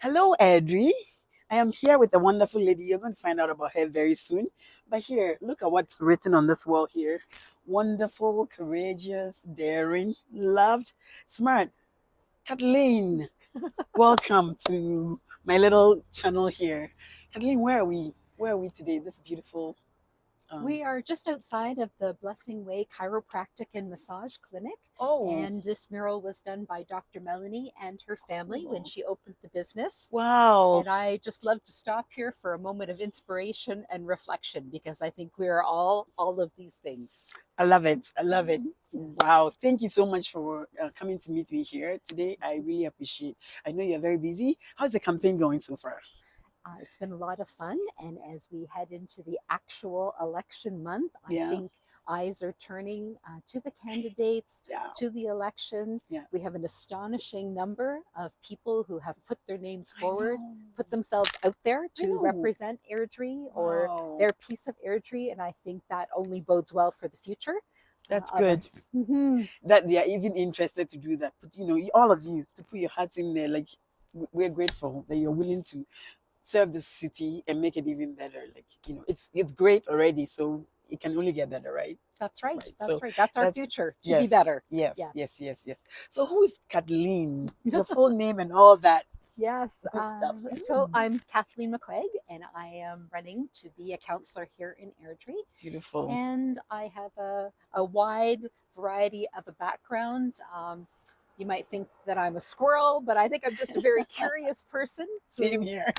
Hello, Airdrie. I am here with a wonderful lady. You're going to find out about her very soon. But here, look at what's written on this wall here. Wonderful, courageous, daring, loved, smart. Kathleen, welcome to my little channel here. Kathleen, where are we? Where are we today? This beautiful. Um, We are just outside of the Blessing Way Chiropractic and Massage Clinic. oh, And this mural was done by Dr. Melanie and her family when oh, she opened the business. wow. And I just love to stop here for a moment of inspiration and reflection because I think we are all of these things. I love it. I love it. Yes. Wow. Thank you so much for coming to meet me here today. I really appreciate. I know you're very busy. How's the campaign going so far? It's been a lot of fun. And as we head into the actual election month, I Yeah. think eyes are turning to the candidates, Yeah. to the election. Yeah. We have an astonishing number of people who have put their names I forward, know. put themselves out there I to know. represent Airdrie or Wow. their piece of Airdrie. And I think that only bodes well for the future That's of good. us. Mm-hmm. That they are even interested to do that. But all of you to put your hearts in there. Like we're grateful that you're willing to serve the city and make it even better. Like it's great already. So it can only get better, right? That's right. Right. That's So right. That's our that's future to be yes, better. yes, yes, Yes. yes, yes. So who is Kathleen? Your full name and all that Yes. good stuff. So I'm Kathleen McCuaig, and I am running to be a counselor here in Airdrie. Beautiful. And I have a wide variety of a background. You might think that I'm a squirrel, but I think I'm just a very curious person Same who here.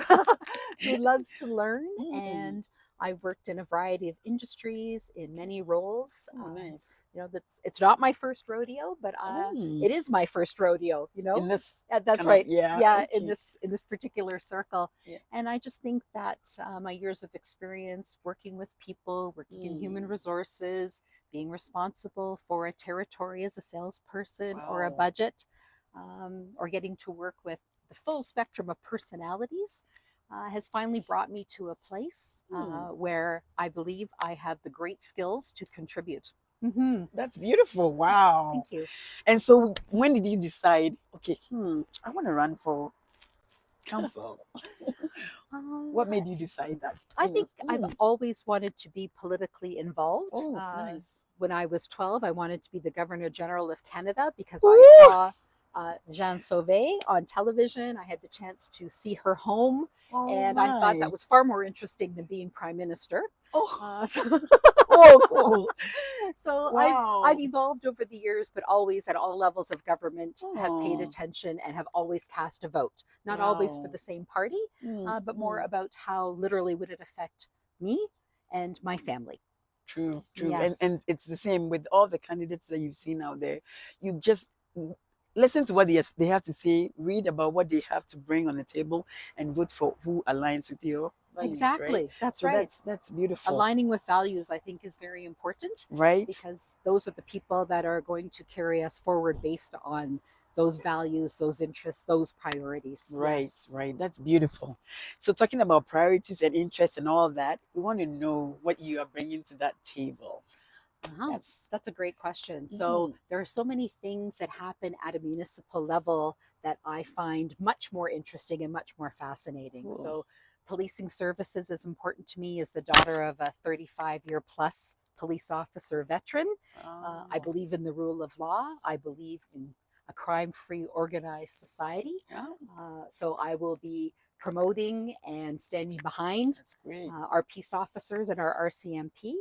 who loves to learn. Mm. And I've worked in a variety of industries in many roles. Oh, nice. It's not my first rodeo, but Oh, it is my first rodeo. in this That's kind of right. yeah. Yeah, in Okay. this particular circle. Yeah. And I just think that my years of experience working with people, working in human Mm. resources, being responsible for a territory as a salesperson or a Wow. budget, or getting to work with the full spectrum of personalities has finally brought me to a place Mm. where I believe I have the great skills to contribute. Mm-hmm. That's beautiful. Wow. Thank you. And so when did you decide, okay, I want to run for council? Um, What made you decide that? I think I've Mm. always wanted to be politically involved. Oh, nice. When I was 12, I wanted to be the Governor General of Canada because I Ooh. saw Jean Sauvé on television. I had the chance to see her home, Oh and I thought that my. was far more interesting than being Prime Minister. Oh, Uh, oh, cool. so I've Wow. evolved over the years, but always at all levels of government have paid Oh, attention and have always cast a vote. Not always for wow. the same party, but more Mm. about how literally would it affect me and my family. True, true. And Yes, and it's the same with all the candidates that you've seen out there. You just listen to what they have to say, read about what they have to bring on the table, and vote for who aligns with your values, right? exactly. That's So right. that's beautiful, Aligning with values, I think, is very important right? because those are the people that are going to carry us forward based on those values, those interests, those priorities. Right, Yes. right. That's beautiful. So talking about priorities and interests and all that, we want to know what you are bringing to that table. Yes. That's a great question. So Mhm. there are so many things that happen at a municipal level that I find much more interesting and much more fascinating. Cool. So policing services is important to me as the daughter of a 35-year plus police officer veteran. I Oh, believe in the rule of law. I believe in a crime-free organized society. yeah, So I will be promoting and standing behind that's great. our peace officers and our RCMP.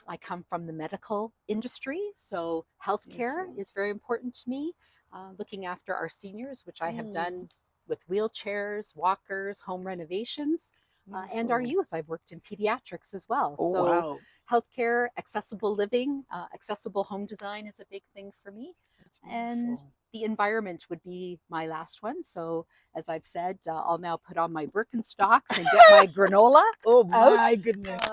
I come from the medical industry, so healthcare Beautiful. is very important to me. Looking after our seniors, which I have Mm, done with wheelchairs, walkers, home renovations, and our beautiful. youth. I've worked in pediatrics as well. Oh, So, wow. healthcare, accessible living, accessible home design is a big thing for me. That's And beautiful. the environment would be my last one. So, as I've said, I'll now put on my Birkenstocks and get my granola Oh, out. my goodness.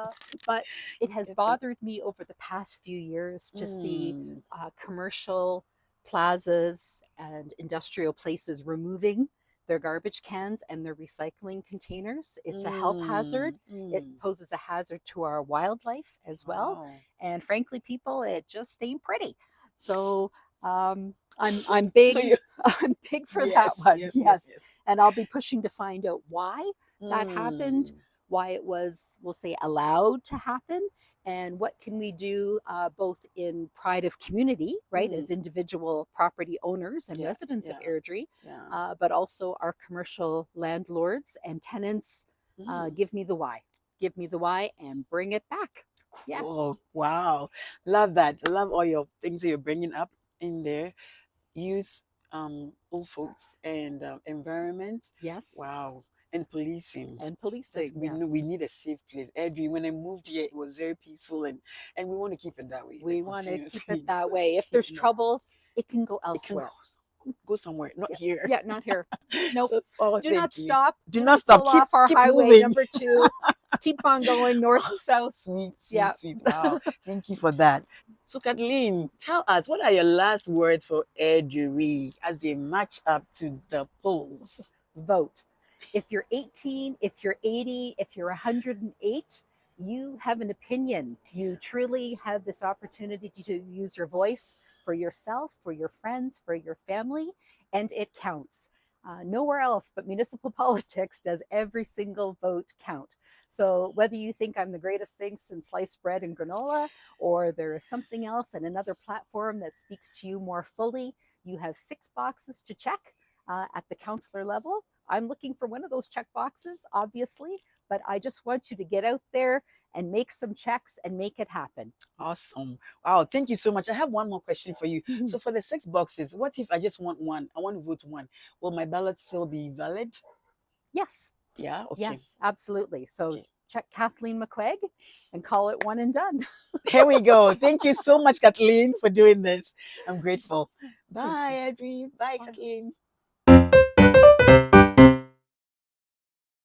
But it has It's a, bothered me over the past few years to see mm, commercial plazas and industrial places removing their garbage cans and their recycling containers. It's a health hazard. It mm. poses a hazard to our wildlife as well. Wow. And frankly, people, it just ain't pretty. So I'm So big. you, I'm big for that yes, one. yes, yes, Yes. yes. And I'll be pushing to find out why that happened, Mm, why it was, we'll say, allowed to happen, and what can we do both in pride of community, right, mm, as individual property owners and yeah, residents of yeah, Airdrie, yeah. but also our commercial landlords and tenants. Mm. Give me the why. Give me the why and bring it back. Yes. Cool. Wow. Love that. Love all your things that you're bringing up in there. Youth, old folks, and environment. Yes. Wow. And policing. And That's policing. we Yes. need a safe place. Airdrie, when I moved here, it was very peaceful, and we want to keep it that way, like We want to keep it continuously, that because way. If there's you know trouble, it can go it can elsewhere. go somewhere, not Yeah. here. Yeah, not here. Nope. So, oh, Do not thank you. stop. Do Do not not stop. pull Keep off our keep highway moving. number 2. Keep on going north to south. Sweet, Yeah. sweet, sweet. Wow. Thank you for that. So, Kathleen, tell us, what are your last words for Airdrie as they match up to the polls? Vote. If you're 18, if you're 80, if you're 108, you have an opinion. You truly have this opportunity to use your voice for yourself, for your friends, for your family, and it counts. Nowhere else but municipal politics does every single vote count. So whether you think I'm the greatest thing since sliced bread and granola, or there is something else and another platform that speaks to you more fully, you have 6 boxes to check at the councillor level. I'm looking for one of those check boxes, obviously, but I just want you to get out there and make some checks and make it happen. Awesome. Wow. Thank you so much. I have one more question for you. So, for the 6 boxes, what if I just want one? I want to vote one. Will my ballot still be valid? Yes, Yeah. Okay. yes, absolutely. So Okay. check Kathleen McCuaig and call it one and done. Here we go. Thank you so much, Kathleen, for doing this. I'm grateful. Bye, Airdrie. Bye, Kathleen.